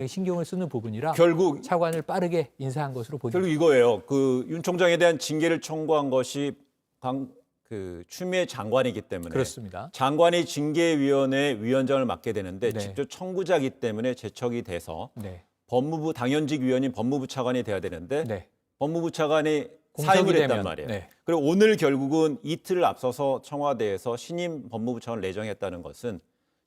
신경을 쓰는 부분이라 결국 차관을 빠르게 인사한 것으로 보입니다. 결국 이거예요. 그 윤 총장에 대한 징계를 청구한 것이 추미애 장관이기 때문에 그렇습니다. 장관이 징계위원회 위원장을 맡게 되는데 네. 직접 청구자이기 때문에 제척이 돼서 네. 법무부 당연직 위원인 법무부 차관이 돼야 되는데 네. 법무부 차관이 공석이 사임을 했단 되면, 말이에요. 네. 그리고 오늘 결국은 이틀을 앞서서 청와대에서 신임 법무부 차관을 내정했다는 것은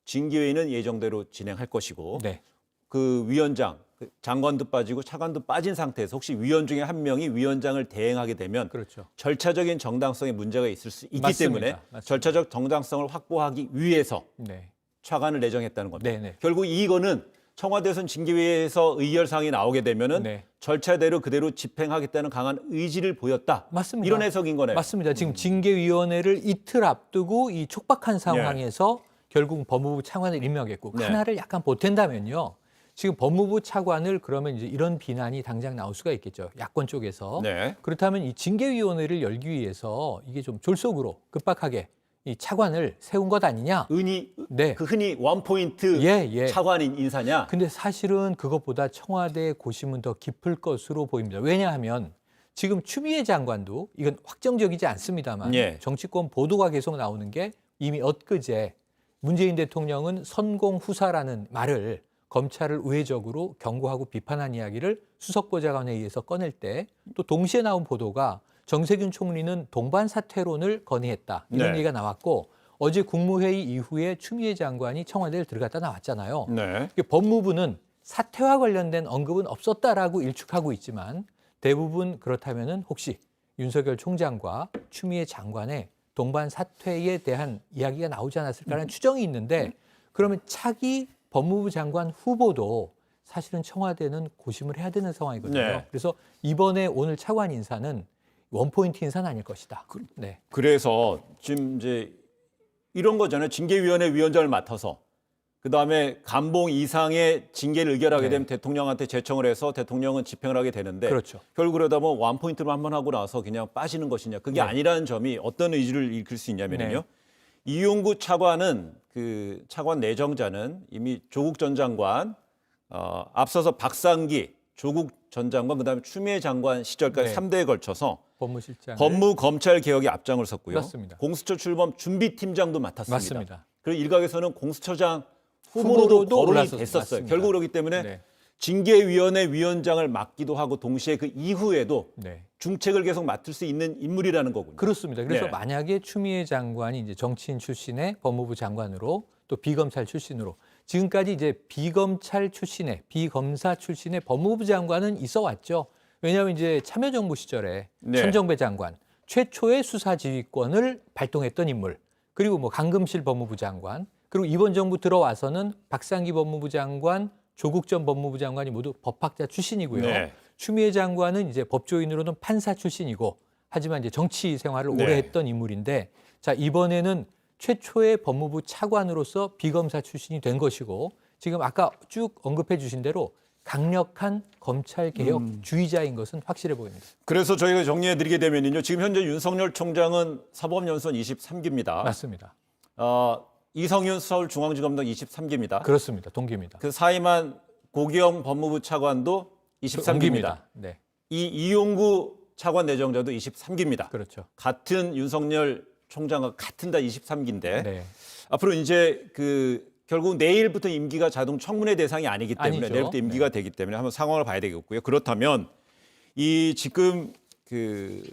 징계회의는 예정대로 진행할 것이고 네. 그 위원장, 장관도 빠지고 차관도 빠진 상태에서 혹시 위원 중에 한 명이 위원장을 대행하게 되면 그렇죠. 절차적인 정당성에 문제가 있을 수 있기 맞습니다. 때문에 맞습니다. 절차적 정당성을 확보하기 위해서 네. 차관을 내정했다는 겁니다. 네, 네. 결국 이거는 청와대에서는 징계회의에서 의결사항이 나오게 되면은 네. 절차대로 그대로 집행하겠다는 강한 의지를 보였다. 맞습니다. 이런 해석인 거네요. 맞습니다. 지금 징계위원회를 이틀 앞두고 이 촉박한 상황에서 결국 법무부 차관을 임명했고 네. 하나를 약간 보탠다면요. 지금 법무부 차관을 그러면 이제 이런 비난이 당장 나올 수가 있겠죠. 야권 쪽에서. 네. 그렇다면 이 징계위원회를 열기 위해서 이게 좀 졸속으로 급박하게 이 차관을 세운 것 아니냐. 그 흔히 원포인트 예. 차관인 인사냐? 근데 사실은 그것보다 청와대 고심은 더 깊을 것으로 보입니다. 왜냐하면 지금 추미애 장관도 이건 확정적이지 않습니다만 예. 정치권 보도가 계속 나오는 게 이미 엊그제 문재인 대통령은 선공 후사라는 말을 검찰을 우회적으로 경고하고 비판한 이야기를 수석보좌관에 의해서 꺼낼 때 또 동시에 나온 보도가 정세균 총리는 동반 사퇴론을 건의했다. 이런 네. 얘기가 나왔고 어제 국무회의 이후에 추미애 장관이 청와대를 들어갔다 나왔잖아요. 네. 법무부는 사퇴와 관련된 언급은 없었다라고 일축하고 있지만 대부분 그렇다면은 혹시 윤석열 총장과 추미애 장관의 동반 사퇴에 대한 이야기가 나오지 않았을까라는 추정이 있는데 그러면 차기 법무부 장관 후보도 사실은 청와대는 고심을 해야 되는 상황이거든요. 네. 그래서 이번에 오늘 차관 인사는 원포인트 인사는 아닐 것이다. 네. 그래서 지금 이제 이런 거잖아요. 징계위원회 위원장을 맡아서 그다음에 감봉 이상의 징계를 의결하게 네. 되면 대통령한테 제청을 해서 대통령은 집행을 하게 되는데 그렇죠. 결국 그러다 보면 원포인트로 한번 하고 나서 그냥 빠지는 것이냐. 그게 네. 아니라는 점이 어떤 의지를 읽을 수 있냐면요. 네. 이용구 차관은 그 차관 내정자는 이미 조국 전 장관 앞서서 박상기 조국 전 장관 그다음에 추미애 장관 시절까지 네. 3대에 걸쳐서 법무실장 법무 검찰 개혁에 앞장을 섰고요. 맞습니다. 공수처 출범 준비팀장도 맡았습니다. 맞습니다. 그리고 일각에서는 공수처장 후보로도 후보로도 거론이 올라섰- 됐었어요. 맞습니다. 결국 그렇기 때문에 네. 징계위원회 위원장을 맡기도 하고 동시에 그 이후에도 네. 중책을 계속 맡을 수 있는 인물이라는 거군요. 그렇습니다. 그래서 네. 만약에 추미애 장관이 이제 정치인 출신의 법무부 장관으로 또 비검찰 출신으로 지금까지 이제 비검찰 출신의 비검사 출신의 법무부 장관은 있어 왔죠. 왜냐하면 이제 참여정부 시절에 네. 천정배 장관 최초의 수사 지휘권을 발동했던 인물 그리고 뭐 강금실 법무부 장관 그리고 이번 정부 들어와서는 박상기 법무부 장관 조국 전 법무부 장관이 모두 법학자 출신이고요. 네. 추미애 장관은 이제 법조인으로는 판사 출신이고 하지만 이제 정치 생활을 오래 네. 했던 인물인데 자 이번에는 최초의 법무부 차관으로서 비검사 출신이 된 것이고 지금 아까 쭉 언급해 주신 대로 강력한 검찰 개혁 주의자인 것은 확실해 보입니다. 그래서 저희가 정리해 드리게 되면요. 지금 현재 윤석열 총장은 사법연수원 23기입니다. 맞습니다. 이성윤 서울중앙지검장 23기입니다. 그렇습니다. 동기입니다. 그 사임한 고기영 법무부 차관도 23기입니다. 동기입니다. 네, 이 이용구 차관 내정자도 23기입니다. 그렇죠. 같은 윤석열 총장과 같은 다 23기인데 네, 앞으로 이제 결국 내일부터 임기가 자동 청문회 대상이 아니기 때문에 아니죠. 내일부터 임기가 되기 때문에 한번 상황을 봐야 되겠고요. 그렇다면 이 지금